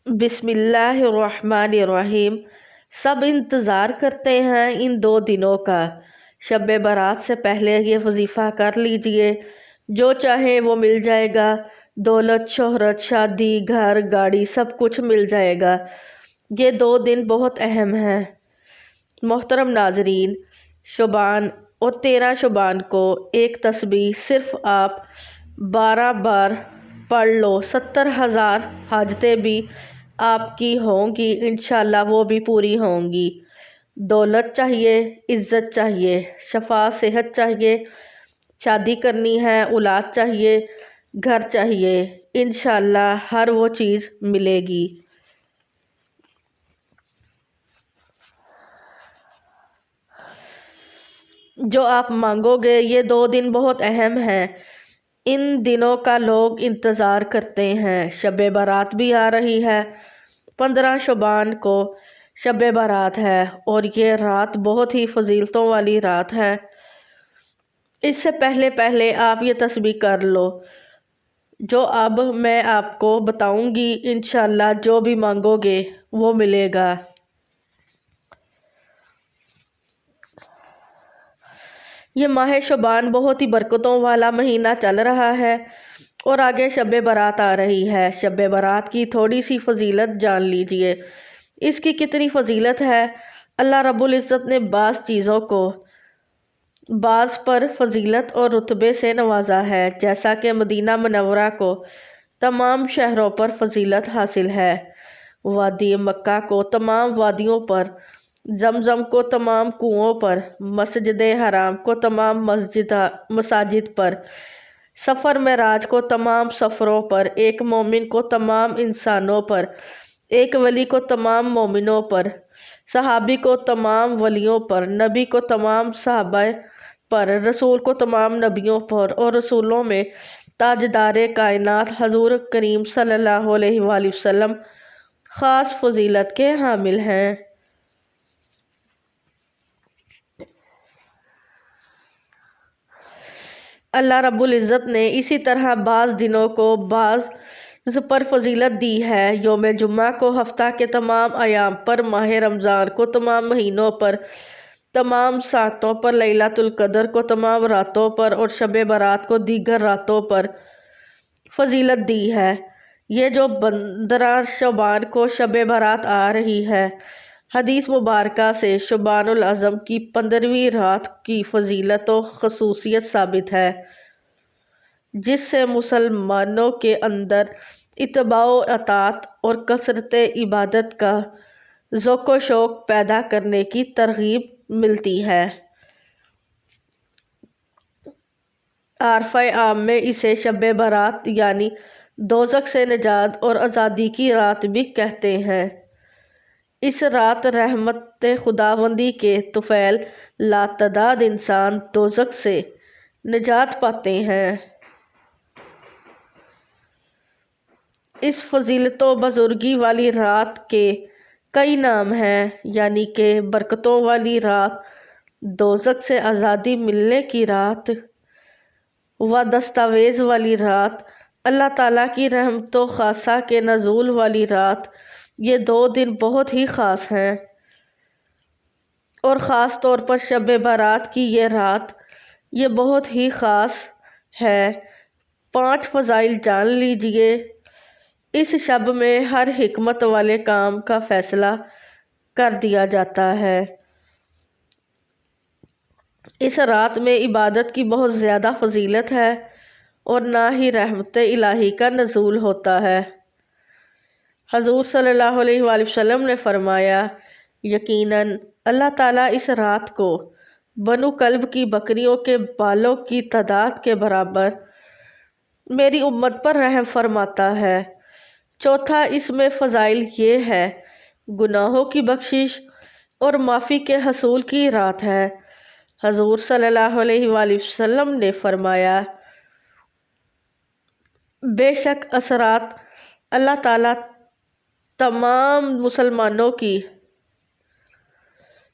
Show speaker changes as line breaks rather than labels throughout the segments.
بسم اللہ الرحمن الرحیم۔ سب انتظار کرتے ہیں ان 2 دنوں کا۔ شب برات سے پہلے یہ وظیفہ کر لیجئے، جو چاہیں وہ مل جائے گا۔ دولت، شہرت، شادی، گھر، گاڑی، سب کچھ مل جائے گا۔ یہ 2 دن بہت اہم ہیں۔ محترم ناظرین، شعبان اور 13 شعبان کو ایک تسبیح صرف آپ 12 بار پڑھ لو، 70,000 حاجتیں بھی آپ کی ہوں گی، انشاءاللہ وہ بھی پوری ہوں گی۔ دولت چاہیے، عزت چاہیے، شفا، صحت چاہیے، شادی کرنی ہے، اولاد چاہیے، گھر چاہیے، انشاءاللہ ہر وہ چیز ملے گی۔ جو آپ مانگو گے۔ یہ 2 دن بہت اہم ہیں۔ ان دنوں کا لوگ انتظار کرتے ہیں۔ شب برات بھی آ رہی ہے۔ 15 شعبان کو شب برات ہے اور یہ رات بہت ہی فضیلتوں والی رات ہے۔ اس سے پہلے آپ یہ تسبیح کر لو جو اب میں آپ کو بتاؤں گی، انشاءاللہ جو بھی مانگو گے وہ ملے گا۔ یہ ماہ شعبان بہت ہی برکتوں والا مہینہ چل رہا ہے اور آگے شب برات آ رہی ہے۔ شب برات کی تھوڑی سی فضیلت جان لیجئے۔ اس کی کتنی فضیلت ہے۔ اللہ رب العزت نے بعض چیزوں کو بعض پر فضیلت اور رتبے سے نوازا ہے، جیسا کہ مدینہ منورہ کو تمام شہروں پر فضیلت حاصل ہے، وادی مکہ کو تمام وادیوں پر، زمزم کو تمام کنووں پر، مسجد حرام کو تمام مساجد پر، سفر معراج کو تمام سفروں پر، ایک مومن کو تمام انسانوں پر، ایک ولی کو تمام مومنوں پر، صحابی کو تمام ولیوں پر، نبی کو تمام صحابہ پر، رسول کو تمام نبیوں پر، اور رسولوں میں تاجدار کائنات حضور کریم صلی اللہ علیہ وآلہ وسلم خاص فضیلت کے حامل ہیں۔ اللہ رب العزت نے اسی طرح بعض دنوں کو بعض پر فضیلت دی ہے۔ یوم جمعہ کو ہفتہ کے تمام ایام پر، ماہ رمضان کو تمام مہینوں پر، تمام ساعتوں پر، لیلۃ القدر کو تمام راتوں پر اور شب برات کو دیگر راتوں پر فضیلت دی ہے۔ یہ جو 15 شعبان کو شب برات آ رہی ہے، حدیث مبارکہ سے شعبان الاعظم کی 15ویں رات کی فضیلت و خصوصیت ثابت ہے، جس سے مسلمانوں کے اندر اتباع و اطاعت اور کثرت عبادت کا ذوق و شوق پیدا کرنے کی ترغیب ملتی ہے۔ عرفہ عام میں اسے شب برات یعنی دوزخ سے نجات اور آزادی کی رات بھی کہتے ہیں۔ اس رات رحمت خداوندی کے طفیل لاتعداد انسان دوزخ سے نجات پاتے ہیں۔ اس فضیلت و بزرگی والی رات کے کئی نام ہیں، یعنی کہ برکتوں والی رات، دوزخ سے آزادی ملنے کی رات و دستاویز والی رات، اللہ تعالیٰ کی رحمت و خاصہ کے نزول والی رات۔ یہ 2 دن بہت ہی خاص ہیں اور خاص طور پر شب برات کی یہ رات یہ بہت ہی خاص ہے۔ 5 فضائل جان لیجئے۔ اس شب میں ہر حکمت والے کام کا فیصلہ کر دیا جاتا ہے۔ اس رات میں عبادت کی بہت زیادہ فضیلت ہے اور نہ ہی رحمت الہی کا نزول ہوتا ہے۔ حضور صلی اللہ علیہ وآلہ وسلم نے فرمایا، یقیناً اللہ تعالیٰ اس رات کو بنو کلب کی بکریوں کے بالوں کی تعداد کے برابر میری امت پر رحم فرماتا ہے۔ چوتھا، اس میں فضائل یہ ہے، گناہوں کی بخشش اور معافی کے حصول کی رات ہے۔ حضور صلی اللہ علیہ وآلہ وسلم نے فرمایا، بے شک اس رات اللہ تعالیٰ تمام مسلمانوں کی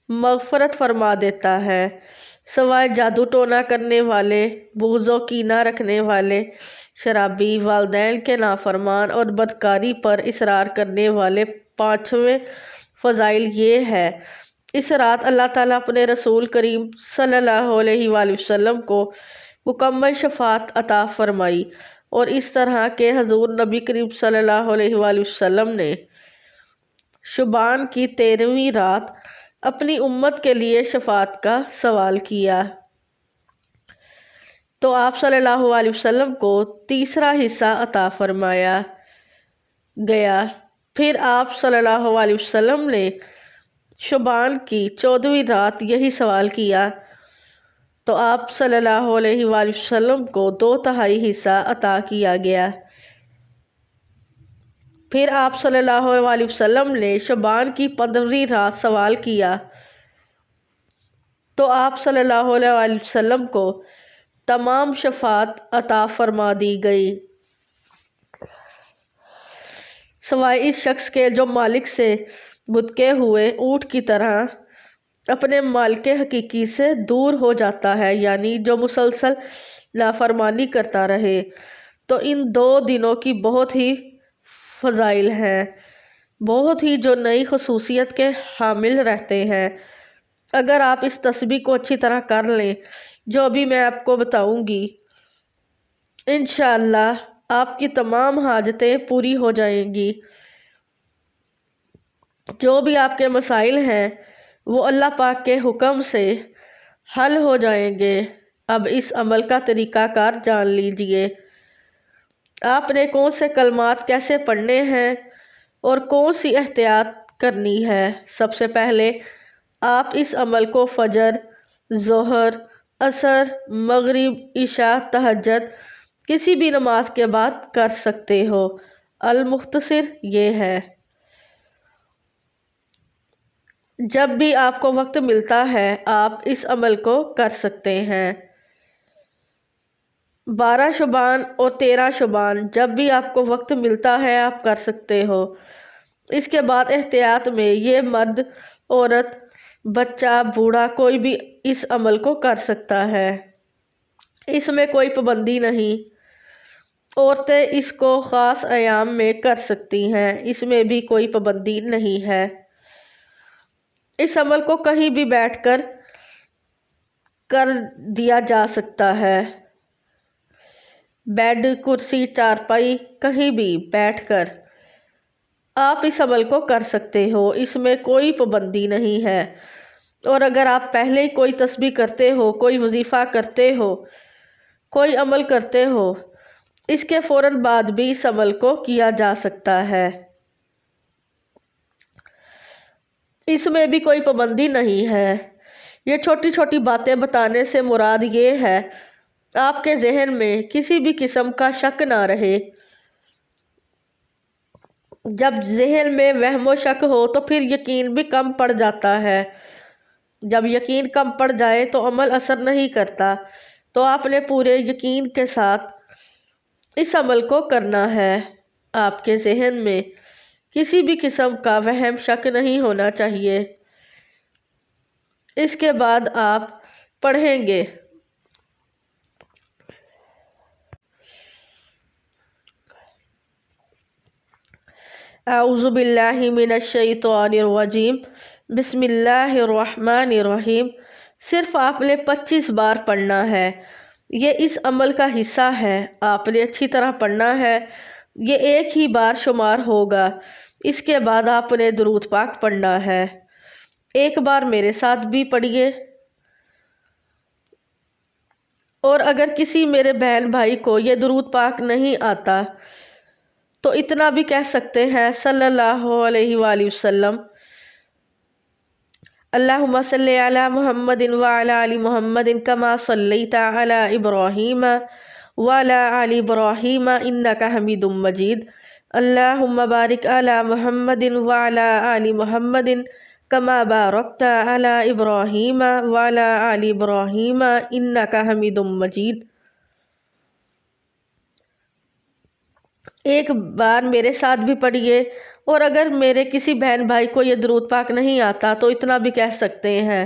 مغفرت فرما دیتا ہے، سوائے جادو ٹونا کرنے والے، بغض و کینہ رکھنے والے، شرابی، والدین کے نافرمان اور بدکاری پر اصرار کرنے والے۔ پانچویں فضائل یہ ہے، اس رات اللہ تعالیٰ اپنے رسول کریم صلی اللہ علیہ وآلہ وسلم کو مکمل شفاعت عطا فرمائی، اور اس طرح کہ حضور نبی کریم صلی اللہ علیہ وآلہ وسلم نے شعبان کی 13ویں رات اپنی امت کے لیے شفاعت کا سوال کیا، تو آپ صلی اللہ علیہ وسلم کو تیسرا حصہ عطا فرمایا گیا۔ پھر آپ صلی اللہ علیہ وسلم نے شعبان کی 14ویں رات یہی سوال کیا، تو آپ صلی اللہ علیہ وآلہ وسلم کو 2/3 حصہ عطا کیا گیا۔ پھر آپ صلی اللہ علیہ وسلم نے شعبان کی 15ویں رات سوال کیا، تو آپ صلی اللہ علیہ وسلم کو تمام شفاعت عطا فرما دی گئی، سوائے اس شخص کے جو مالک سے بھٹکے ہوئے اونٹ کی طرح اپنے مالک حقیقی سے دور ہو جاتا ہے، یعنی جو مسلسل نافرمانی کرتا رہے۔ تو ان 2 دنوں کی بہت ہی فضائل ہیں، بہت ہی جو نئی خصوصیت کے حامل رہتے ہیں۔ اگر آپ اس تسبیح کو اچھی طرح کر لیں جو ابھی میں آپ کو بتاؤں گی، انشاءاللہ آپ کی تمام حاجتیں پوری ہو جائیں گی، جو بھی آپ کے مسائل ہیں وہ اللہ پاک کے حکم سے حل ہو جائیں گے۔ اب اس عمل کا طریقہ کار جان لیجئے۔ آپ نے کون سے کلمات کیسے پڑھنے ہیں اور کون سی احتیاط کرنی ہے۔ سب سے پہلے آپ اس عمل کو فجر، ظہر، عصر، مغرب، عشاء، تہجد کسی بھی نماز کے بعد کر سکتے ہو۔ المختصر یہ ہے، جب بھی آپ کو وقت ملتا ہے آپ اس عمل کو کر سکتے ہیں۔ 12 شعبان اور 13 شعبان جب بھی آپ کو وقت ملتا ہے آپ کر سکتے ہو۔ اس کے بعد احتیاط میں یہ مرد، عورت، بچہ، بوڑھا کوئی بھی اس عمل کو کر سکتا ہے، اس میں کوئی پابندی نہیں۔ عورتیں اس کو خاص ایام میں کر سکتی ہیں، اس میں بھی کوئی پابندی نہیں ہے۔ اس عمل کو کہیں بھی بیٹھ کر کر دیا جا سکتا ہے، بیڈ، کرسی، چارپائی، کہیں بھی بیٹھ کر آپ اس عمل کو کر سکتے ہو، اس میں کوئی پابندی نہیں ہے۔ اور اگر آپ پہلے ہی کوئی تسبیح کرتے ہو، کوئی وظیفہ کرتے ہو، کوئی عمل کرتے ہو، اس کے فوراً بعد بھی اس عمل کو کیا جا سکتا ہے، اس میں بھی کوئی پابندی نہیں ہے۔ یہ چھوٹی چھوٹی باتیں بتانے سے مراد یہ ہے آپ کے ذہن میں کسی بھی قسم کا شک نہ رہے۔ جب ذہن میں وہم و شک ہو تو پھر یقین بھی کم پڑ جاتا ہے، جب یقین کم پڑ جائے تو عمل اثر نہیں کرتا۔ تو آپ نے پورے یقین کے ساتھ اس عمل کو کرنا ہے، آپ کے ذہن میں کسی بھی قسم کا وہم شک نہیں ہونا چاہیے۔ اس کے بعد آپ پڑھیں گے اعوذ باللہ من الشیطان الرجیم، بسم اللہ الرحمن الرحیم۔ صرف آپ نے 25 بار پڑھنا ہے، یہ اس عمل کا حصہ ہے، آپ نے اچھی طرح پڑھنا ہے، یہ ایک ہی بار شمار ہوگا۔ اس کے بعد آپ نے درود پاک پڑھنا ہے۔ ایک بار میرے ساتھ بھی پڑھیے، اور اگر کسی میرے بہن بھائی کو یہ درود پاک نہیں آتا تو اتنا بھی کہہ سکتے ہیں صلی اللہ علیہ وآلہ وسلم، اللہم صلی علی محمد وعلی آل محمد کما صلیت علی ابراہیم وعلی آل ابراہیم انک حمید مجید، اللہم بارک علی محمد وعلی آل محمد کما بارکت علی ابراہیم وعلی آل ابراہیم انک حمید مجید۔ ایک بار میرے ساتھ بھی پڑھیے، اور اگر میرے کسی بہن بھائی کو یہ درود پاک نہیں آتا تو اتنا بھی کہہ سکتے ہیں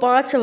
5